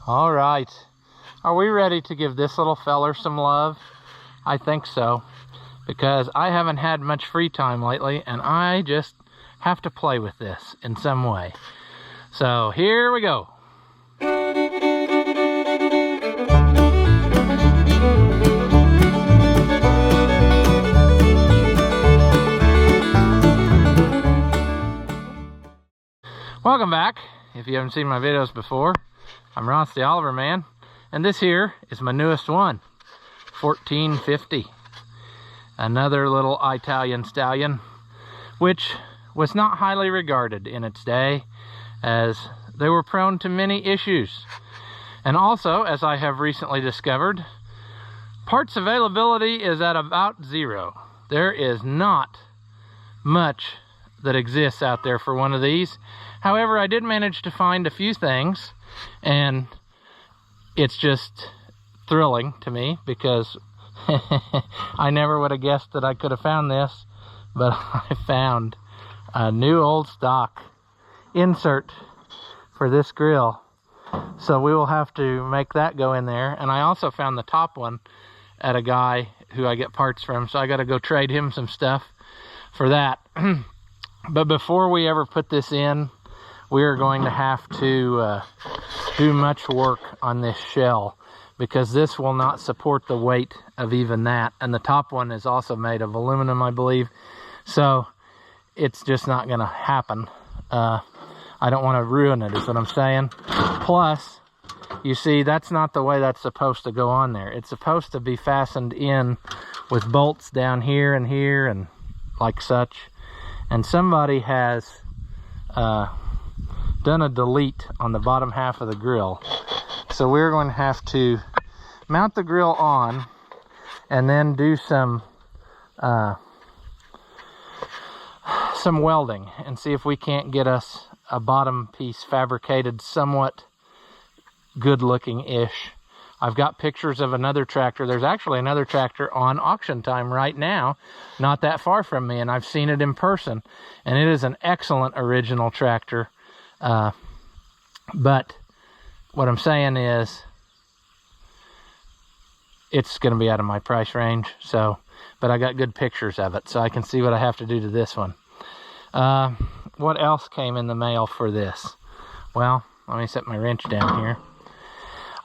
All right, are we ready to give this little feller some love? I think so, because I haven't had much free time lately and I just have to play with this in some way. So here we go. Welcome back. If you haven't seen my videos before, I'm Ross the Oliver Man, and this here is my newest one, 1450. Another little Italian stallion, which was not highly regarded in its day, as they were prone to many issues. And also, as I have recently discovered, parts availability is at about zero. There is not much that exists out there for one of these. However, I did manage to find a few things, and it's just thrilling to me because I never would have guessed that I could have found this, but I found a new old stock insert for this grill. So we will have to make that go in there. And I also found the top one at a guy who I get parts from, so I got to go trade him some stuff for that. But before we ever put this in, we are going to have to do much work on this shell, because this will not support the weight of even that. And the top one is also made of aluminum, I believe. So it's just not going to happen. I don't want to ruin it, is what I'm saying. Plus, you see, that's not the way that's supposed to go on there. It's supposed to be fastened in with bolts down here and like such. And somebody has done a delete on the bottom half of the grill. So we're going to have to mount the grill on and then do some welding and see if we can't get us a bottom piece fabricated somewhat good looking-ish. I've got pictures of another tractor. There's actually another tractor on auction time right now, not that far from me, and I've seen it in person, and it is an excellent original tractor. But what I'm saying is it's going to be out of my price range. So, but I got good pictures of it, so I can see what I have to do to this one. What else came in the mail for this? Well, let me set my wrench down here.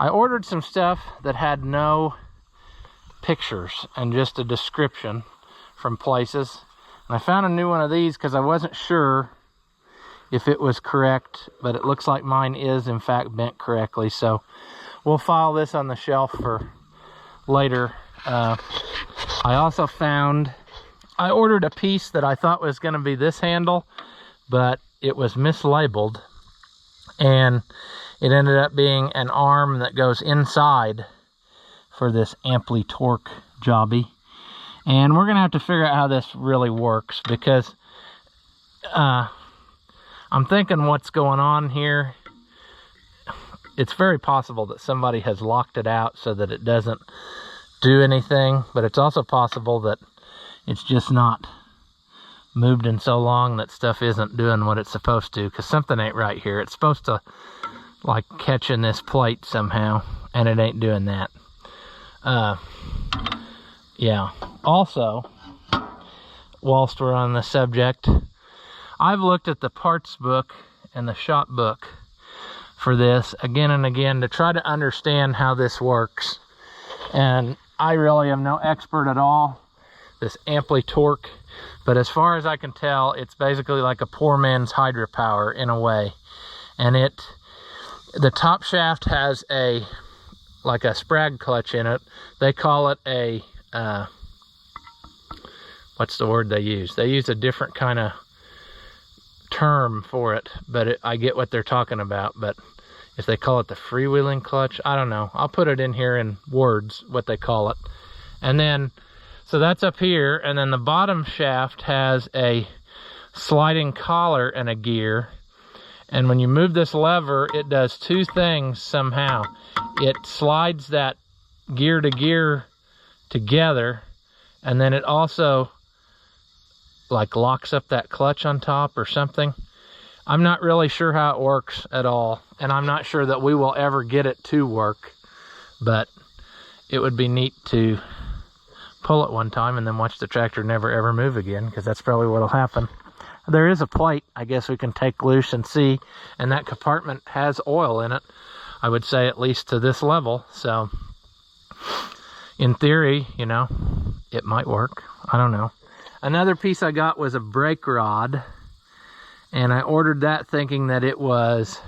I ordered some stuff that had no pictures and just a description from places. And I found a new one of these because I wasn't sure if it was correct, but it looks like mine is in fact bent correctly. So we'll file this on the shelf for later. I also found, I ordered a piece that I thought was going to be this handle, but it was mislabeled, and it ended up being an arm that goes inside for this amply torque jobby. And we're gonna have to figure out how this really works, because I'm thinking what's going on here. It's very possible that somebody has locked it out so that it doesn't do anything, but it's also possible that it's just not moved in so long that stuff isn't doing what it's supposed to, because something ain't right here. It's supposed to like catch in this plate somehow, and it ain't doing that. Yeah, also, whilst we're on the subject, I've looked at the parts book and the shop book for this again and again to try to understand how this works. And I really am no expert at all, this amply torque, but as far as I can tell, it's basically like a poor man's hydropower in a way. And the top shaft has like a sprag clutch in it. They call it a, what's the word they use? They use a different kind of term for it, but I get what they're talking about. But if they call it the freewheeling clutch, I don't know. I'll put it in here in words, what they call it. And then, so that's up here, and then the bottom shaft has a sliding collar and a gear. And when you move this lever, it does two things somehow. It slides that gear to gear together, and then it also like locks up that clutch on top or something. I'm not really sure how it works at all, and I'm not sure that we will ever get it to work, but it would be neat to pull it one time and then watch the tractor never ever move again, because that's probably what'll happen. There is a plate I guess we can take loose and see, and that compartment has oil in it, I would say at least to this level, so in theory, you know, it might work. I don't know. Another piece I got was a brake rod, and I ordered that thinking that it was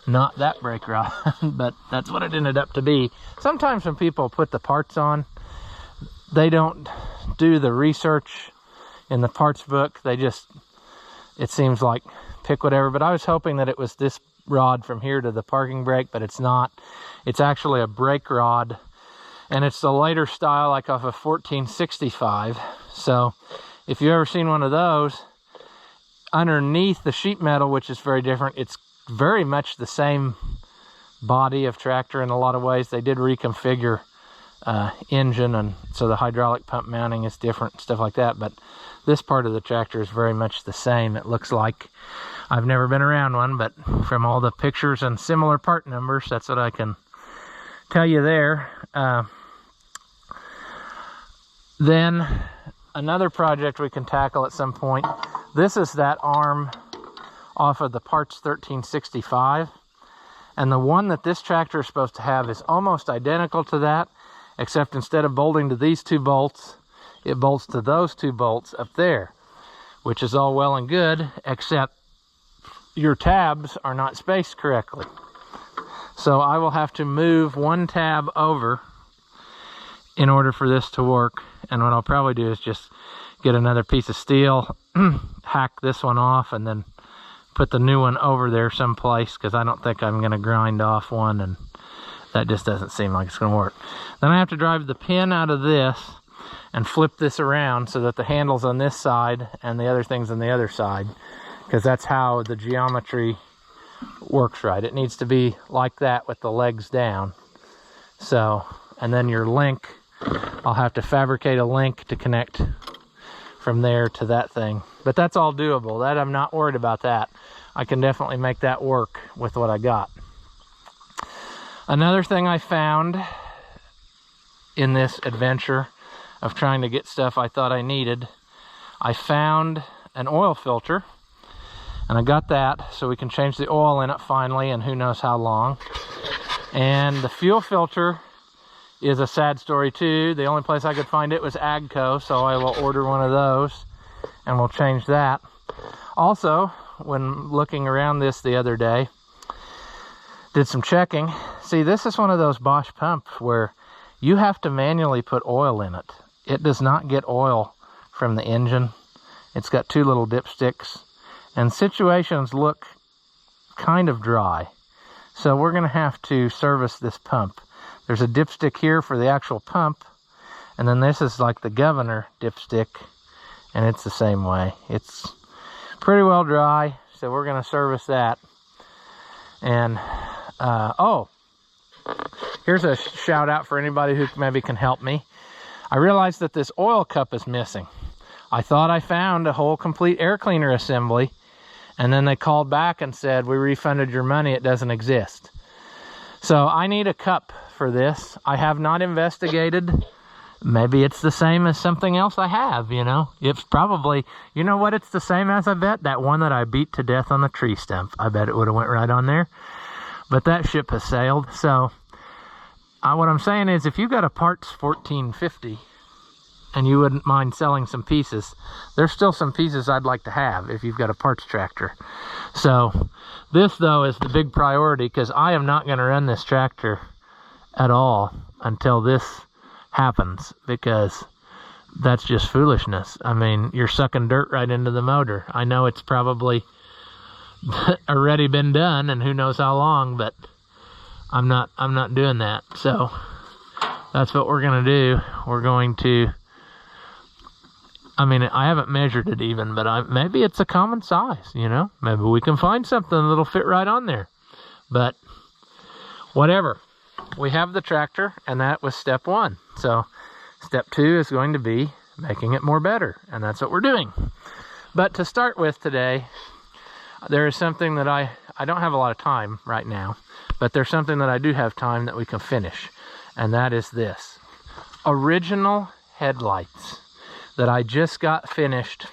not that brake rod, but that's what it ended up to be. Sometimes when people put the parts on, they don't do the research in the parts book. They just, it seems like, pick whatever. But I was hoping that it was this rod from here to the parking brake, but it's not. It's actually a brake rod, and it's the later style, like off a 1465. So if you've ever seen one of those, underneath the sheet metal, which is very different, it's very much the same body of tractor in a lot of ways. They did reconfigure engine, and so the hydraulic pump mounting is different, stuff like that, but this part of the tractor is very much the same. It looks like, I've never been around one, but from all the pictures and similar part numbers, that's what I can tell you there. Then another project we can tackle at some point, this is that arm off of the parts 1365, and the one that this tractor is supposed to have is almost identical to that, except instead of bolting to these two bolts, it bolts to those two bolts up there, which is all well and good, except your tabs are not spaced correctly. So I will have to move one tab over in order for this to work, and what I'll probably do is just get another piece of steel, hack this one off, and then put the new one over there someplace, because I don't think I'm going to grind off one, and that just doesn't seem like it's going to work. Then I have to drive the pin out of this and flip this around so that the handle's on this side and the other thing's on the other side, because that's how the geometry works right. It needs to be like that with the legs down. So, and then your link, I'll have to fabricate a link to connect from there to that thing. But that's all doable. That, I'm not worried about that. I can definitely make that work with what I got. Another thing I found in this adventure of trying to get stuff I thought I needed, I found an oil filter, and I got that so we can change the oil in it finally, and who knows how long. And the fuel filter is a sad story too. The only place I could find it was Agco, so I will order one of those and we'll change that. Also, when looking around this the other day, did some checking. See, this is one of those Bosch pumps where you have to manually put oil in it. It does not get oil from the engine. It's got two little dipsticks, and situations look kind of dry. So we're going to have to service this pump. There's a dipstick here for the actual pump, and then this is like the governor dipstick, and it's the same way. It's pretty well dry, so we're going to service that. And oh, here's a shout out for anybody who maybe can help me. I realized that this oil cup is missing. I thought I found a whole complete air cleaner assembly, and then they called back and said, we refunded your money, it doesn't exist. So I need a cup for this. I have not investigated. Maybe it's the same as something else I have, you know. It's probably, you know what it's the same as, I bet? That one that I beat to death on the tree stump. I bet it would have went right on there. But that ship has sailed. So what I'm saying is, if you got a parts 1450 and you wouldn't mind selling some pieces, there's still some pieces I'd like to have if you've got a parts tractor. So this, though, is the big priority, because I am not going to run this tractor at all until this happens, because that's just foolishness. I mean, you're sucking dirt right into the motor. I know it's probably already been done, and who knows how long, but I'm not doing that. So that's what we're going to do. We're going to, I mean, I haven't measured it even, but maybe it's a common size, you know? Maybe we can find something that'll fit right on there. But whatever. We have the tractor, and that was step one. So step two is going to be making it more better, and that's what we're doing. But to start with today, there is something that I don't have a lot of time right now, but there's something that I do have time that we can finish, and that is this. Original headlights that I just got finished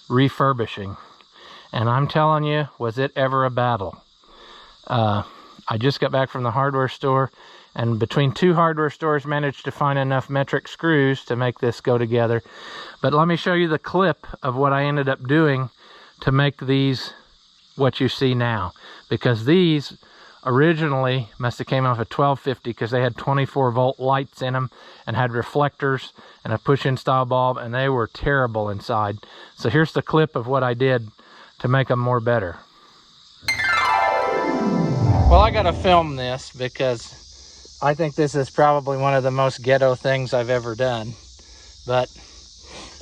refurbishing. And I'm telling you, was it ever a battle? I just got back from the hardware store, and between two hardware stores managed to find enough metric screws to make this go together. But let me show you the clip of what I ended up doing to make these what you see now, because these originally must have came off a 1250 because they had 24-volt lights in them and had reflectors and a push-in style bulb, and they were terrible inside. So here's the clip of what I did to make them more better. Well, I gotta film this because I think this is probably one of the most ghetto things I've ever done. But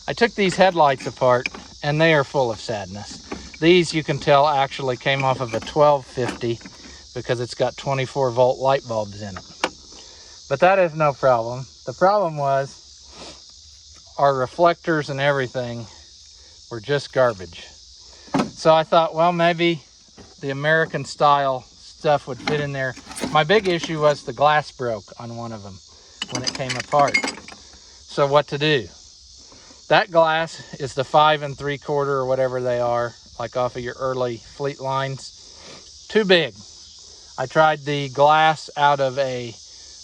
I took these headlights apart and they are full of sadness. These, you can tell, actually came off of a 1250 because it's got 24-volt light bulbs in it. But that is no problem. The problem was our reflectors and everything were just garbage. So I thought, well, maybe the American style stuff would fit in there. My big issue was the glass broke on one of them when it came apart. So what to do? That glass is the 5 3/4 or whatever they are, like off of your early Fleet lines. Too big. I tried the glass out of a,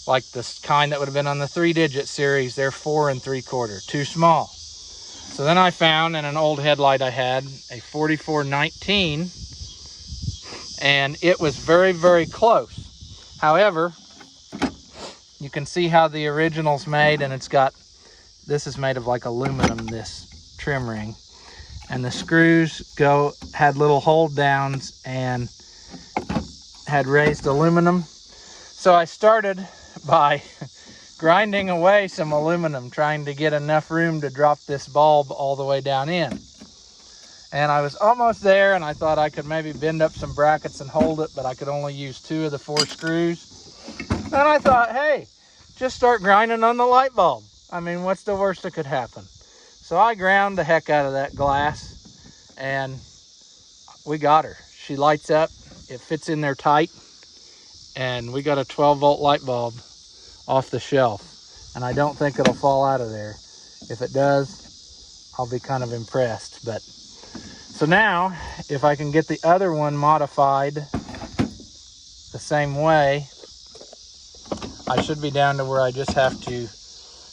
like this kind that would have been on the 3-digit series. They're 4 3/4, too small. So then I found in an old headlight I had a 4419, and it was very, very close. However, you can see how the original's made, and it's got, this is made of like aluminum, this trim ring. And the screws had little hold downs and had raised aluminum. So I started by grinding away some aluminum, trying to get enough room to drop this bulb all the way down in. And I was almost there, and I thought I could maybe bend up some brackets and hold it, but I could only use 2 of the 4 screws. And I thought, hey, just start grinding on the light bulb. I mean, what's the worst that could happen? So I ground the heck out of that glass, and we got her. She lights up, it fits in there tight, and we got a 12-volt light bulb off the shelf. And I don't think it'll fall out of there. If it does, I'll be kind of impressed. But so now, if I can get the other one modified the same way, I should be down to where I just have to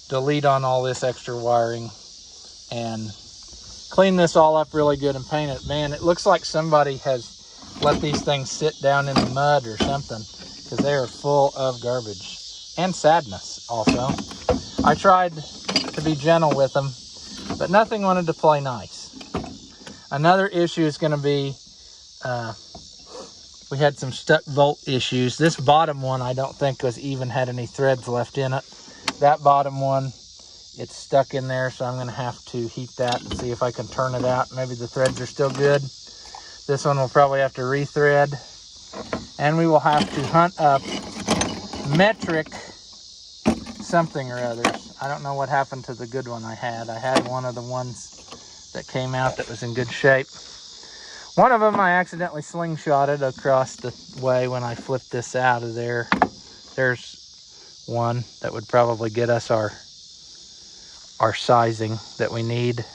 delete on all this extra wiring and clean this all up really good and paint it. Man, it looks like somebody has let these things sit down in the mud or something, because they are full of garbage and sadness also. I tried to be gentle with them, but nothing wanted to play nice. Another issue is going to be, we had some stuck bolt issues. This bottom one I don't think even had any threads left in it. That bottom one, it's stuck in there, so I'm going to have to heat that and see if I can turn it out. Maybe the threads are still good. This one will probably have to rethread. And we will have to hunt up metric something or others. I don't know what happened to the good one I had. I had one of the ones that came out that was in good shape. One of them I accidentally slingshotted across the way when I flipped this out of there. There's one that would probably get us our sizing that we need.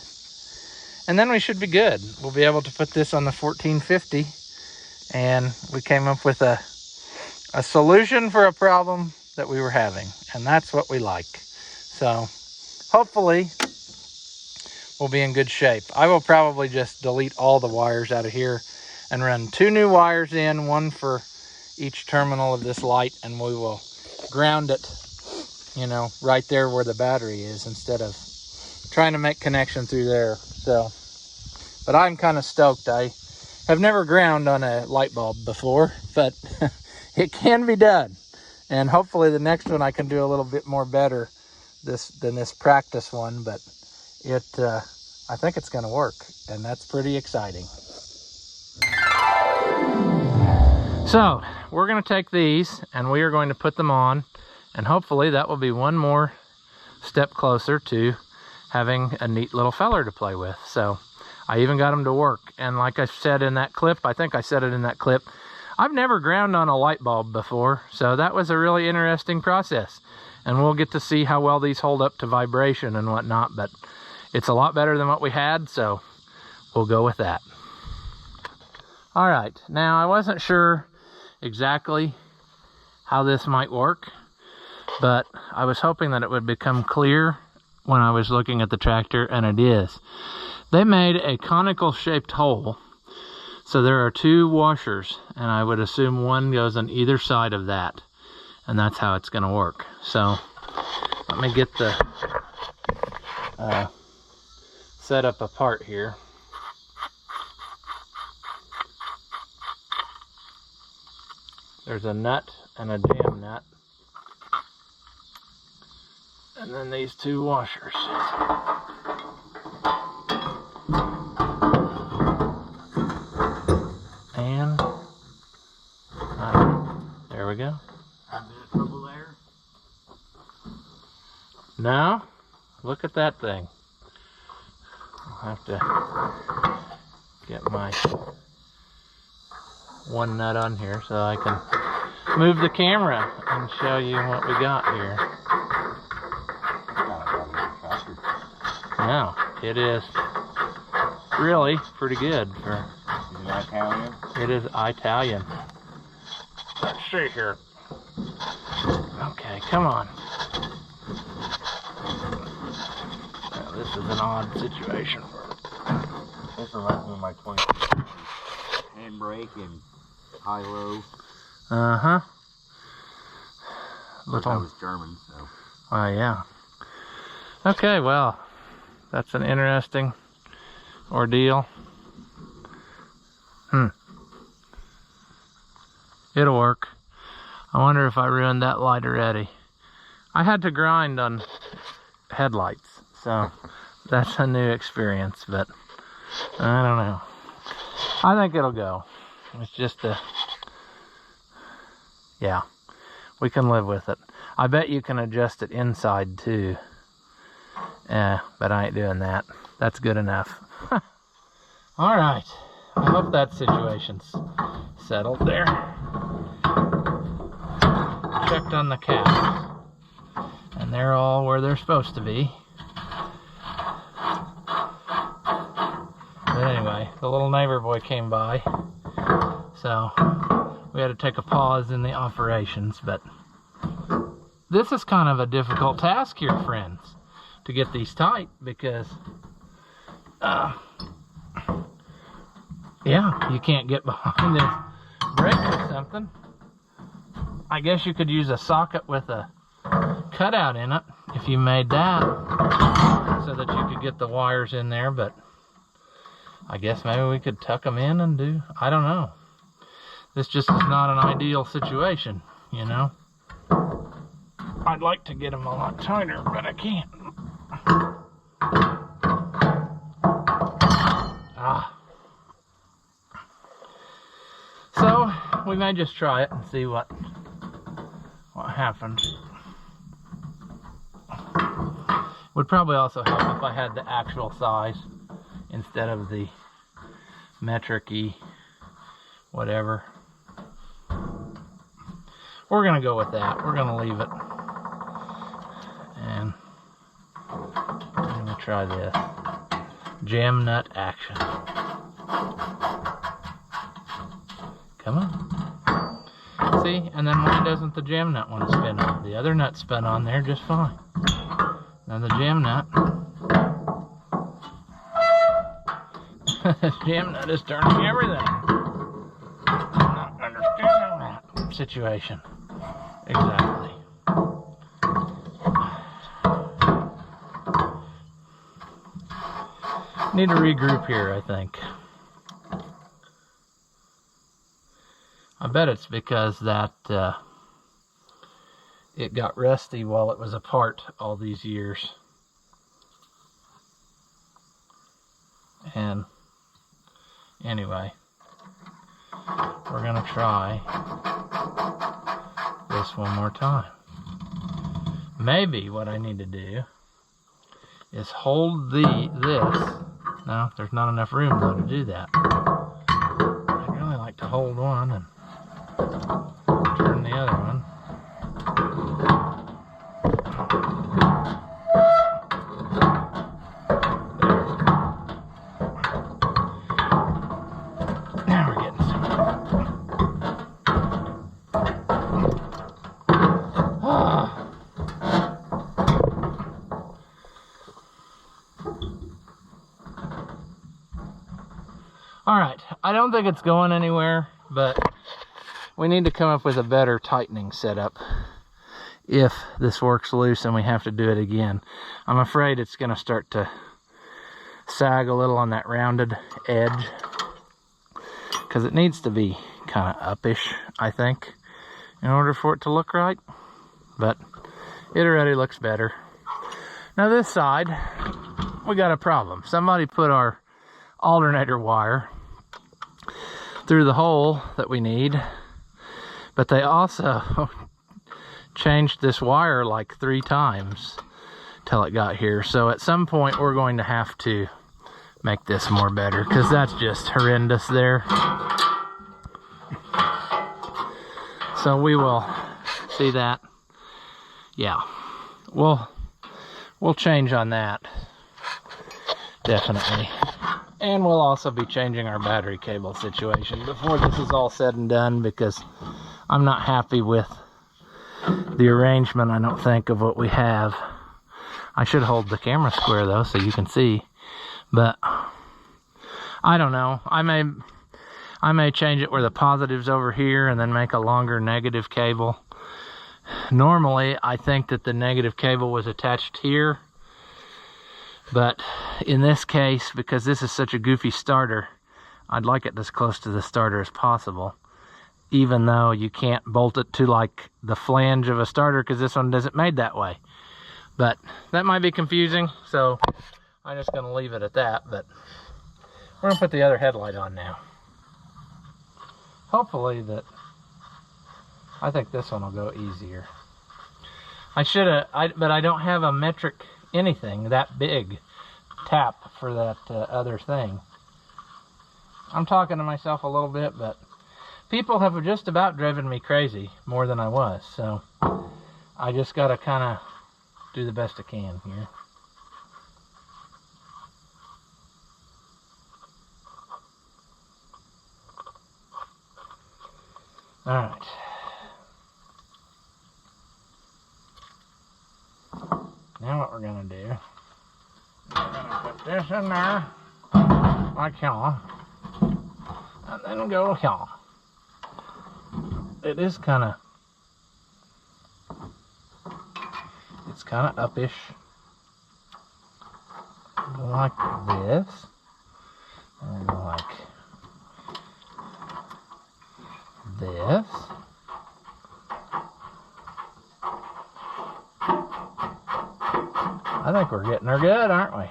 And then we should be good. We'll be able to put this on the 1450, and we came up with a solution for a problem that we were having, and that's what we like. So hopefully we'll be in good shape. I will probably just delete all the wires out of here and run 2 new wires in, one for each terminal of this light, and we will ground it, you know, right there where the battery is, instead of trying to make connection through there. So, but I'm kind of stoked. I have never ground on a light bulb before, but it can be done. And hopefully the next one I can do a little bit more better than this practice one, but I think it's going to work, and that's pretty exciting. So we're going to take these and we are going to put them on, and hopefully that will be one more step closer to having a neat little feller to play with. So I even got them to work. And like I said in that clip, I think I said it in that clip, I've never ground on a light bulb before, so that was a really interesting process. And we'll get to see how well these hold up to vibration and whatnot, but it's a lot better than what we had, so we'll go with that. All right, now I wasn't sure exactly how this might work, but I was hoping that it would become clear when I was looking at the tractor, and it is. They made a conical shaped hole, so there are 2 washers, and I would assume one goes on either side of that, and that's how it's going to work. So let me get the setup apart here. There's a nut and a jam nut, and then these 2 washers. And there we go. Is there trouble there? Now, look at that thing. I'll have to get my one nut on here so I can move the camera and show you what we got here. Now, it is really pretty good for... Is it Italian? It is Italian. Let's see here. Okay, come on. Now, this is an odd situation. This reminds me of my 20 handbrake and high-low. Uh-huh. But that was German, so. Yeah. Okay, well, that's an interesting ordeal. It'll work. I wonder if I ruined that light already. I had to grind on headlights, so that's a new experience, but I don't know. I think it'll go. It's just yeah, we can live with it. I bet you can adjust it inside too. But I ain't doing that. That's good enough. All right. I hope that situation's settled there. Checked on the caps, and they're all where they're supposed to be. But anyway, the little neighbor boy came by, so we had to take a pause in the operations. But this is kind of a difficult task here, friends, to get these tight, because yeah, you can't get behind this brake or something. I guess you could use a socket with a cutout in it if you made that, so that you could get the wires in there, but I guess maybe we could tuck them in and do, I don't know. This just is not an ideal situation, you know. I'd like to get them a lot tighter, but I can't. So we may just try it and see what happens. Would probably also help if I had the actual size instead of the metric-y whatever. We're gonna go with that. We're gonna leave it. And I'm gonna try this. Jam nut action. Come on. See? And then why doesn't the jam nut want to spin on? The other nut spun on there just fine. Now the jam nut. The jam nut is turning everything. I'm not understanding that situation. Exactly. Need to regroup here, I think. I bet it's because that it got rusty while it was apart all these years. And anyway, we're gonna try this one more time. Maybe what I need to do is hold this No, there's not enough room though to do that. I'd really like to hold one and turn the other one. Now we're getting somewhere. Alright, I don't think it's going anywhere, but we need to come up with a better tightening setup if this works loose and we have to do it again. I'm afraid it's going to start to sag a little on that rounded edge because it needs to be kind of uppish, I think, in order for it to look right, but it already looks better. Now this side, we got a problem. Somebody put our alternator wire through the hole that we need, but they also changed this wire like 3 times till it got here. So at some point we're going to have to make this more better because that's just horrendous there. So we will see that. Yeah, we'll change on that, definitely. And we'll also be changing our battery cable situation before this is all said and done, because I'm not happy with the arrangement, I don't think, of what we have. I should hold the camera square though so you can see, but I don't know. I may change it where the positive's over here and then make a longer negative cable. Normally I think that the negative cable was attached here, but in this case, because this is such a goofy starter, I'd like it as close to the starter as possible, even though you can't bolt it to like the flange of a starter because this one isn't made that way. But that might be confusing, so I'm just going to leave it at that. But we're going to put the other headlight on now. Hopefully I think this one will go easier. But I don't have a metric anything that big tap for that other thing. I'm talking to myself a little bit, but people have just about driven me crazy more than I was, so I just gotta kind of do the best I can here. All right. Now what we're gonna do, we're gonna put this in there, like here, and then go here. It is it's kind of uppish. Go like this, and go like this. I think we're getting her good, aren't we?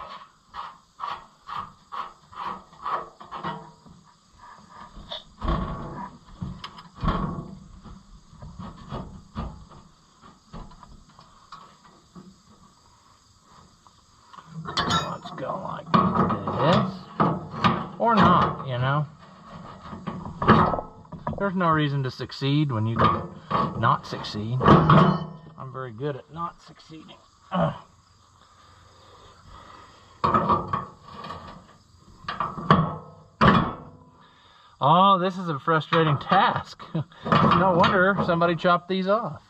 Let's go like this. Or not, you know. There's no reason to succeed when you can not succeed. I'm very good at not succeeding. Oh, this is a frustrating task. No wonder somebody chopped these off.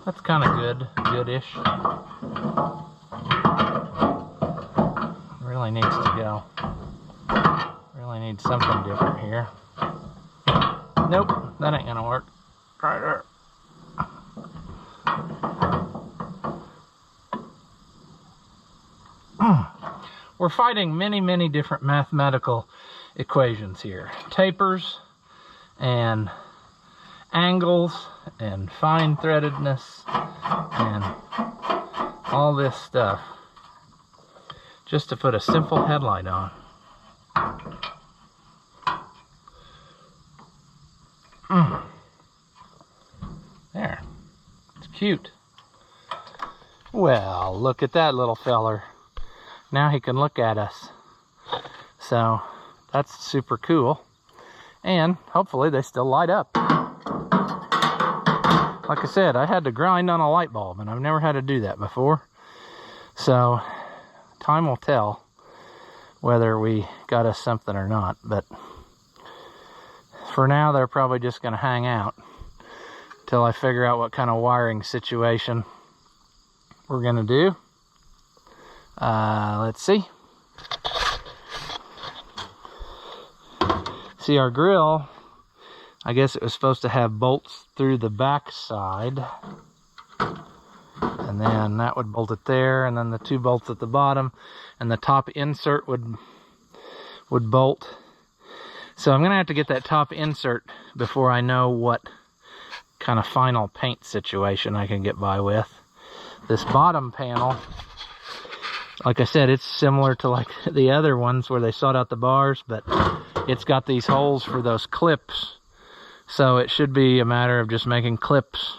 That's kind of goodish. Really needs to go. Really needs something different here. Nope, that ain't gonna work. Right there. We're fighting many different mathematical equations here. Tapers and angles and fine threadedness and all this stuff just to put a simple headlight on. There. It's cute. Well, look at that little feller. Now he can look at us. So that's super cool. And hopefully they still light up. Like I said, I had to grind on a light bulb, and I've never had to do that before. So time will tell whether we got us something or not. But for now, they're probably just going to hang out till I figure out what kind of wiring situation we're going to do. Let's see. See, our grill, I guess it was supposed to have bolts through the back side, and then that would bolt it there, and then the 2 bolts at the bottom, and the top insert would bolt. So I'm gonna have to get that top insert before I know what kind of final paint situation I can get by with. This bottom panel, like I said, it's similar to like the other ones where they sawed out the bars, but it's got these holes for those clips. So it should be a matter of just making clips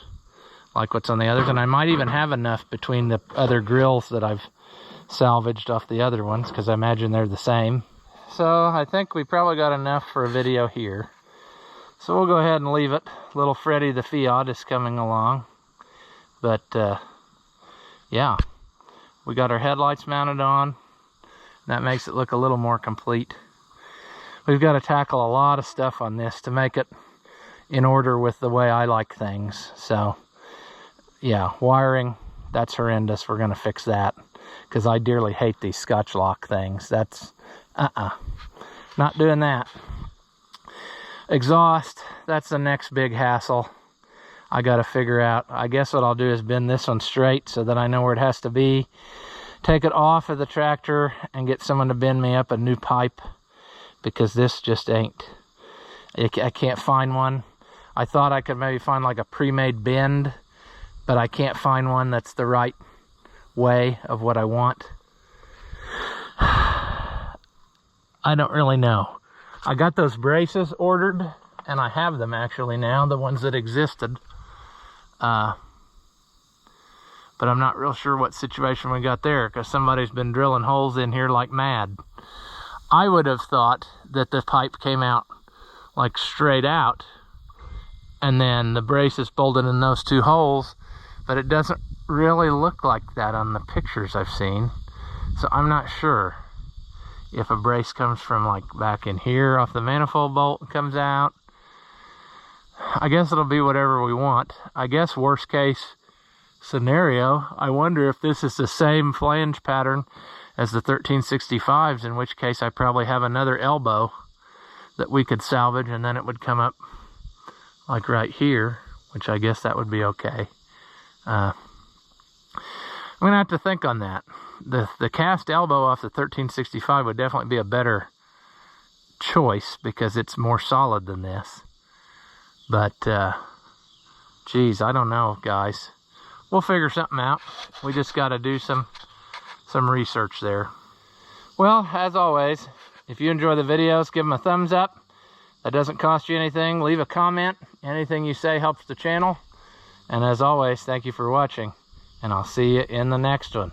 like what's on the others. And I might even have enough between the other grills that I've salvaged off the other ones, because I imagine they're the same. So I think we probably got enough for a video here. So we'll go ahead and leave it. Little Freddy the Fiat is coming along. But yeah, we got our headlights mounted on. That makes it look a little more complete. We've got to tackle a lot of stuff on this to make it in order with the way I like things. So yeah, wiring, that's horrendous. We're going to fix that, because I dearly hate these Scotch lock things. That's not doing that. Exhaust, that's the next big hassle I got to figure out. I guess what I'll do is bend this one straight so that I know where it has to be, take it off of the tractor, and get someone to bend me up a new pipe, because this just ain't. I can't find one. I thought I could maybe find like a pre-made bend, but I can't find one that's the right way of what I want. I don't really know. I got those braces ordered, and I have them actually now, the ones that existed. But I'm not real sure what situation we got there, because somebody's been drilling holes in here like mad. I would have thought that the pipe came out like straight out, and then the braces bolted in those 2 holes, but it doesn't really look like that on the pictures I've seen. So I'm not sure if a brace comes from like back in here off the manifold bolt and comes out. I guess it'll be whatever we want. I guess worst case scenario, I wonder if this is the same flange pattern as the 1365s, in which case I probably have another elbow that we could salvage, and then it would come up like right here, which I guess that would be okay. I'm gonna have to think on that. The cast elbow off the 1365 would definitely be a better choice, because it's more solid than this. But geez, I don't know, guys. We'll figure something out. We just got to do some research there. Well, as always, if you enjoy the videos, give them a thumbs up. That doesn't cost you anything. Leave a comment. Anything you say helps the channel. And as always, thank you for watching, and I'll see you in the next one.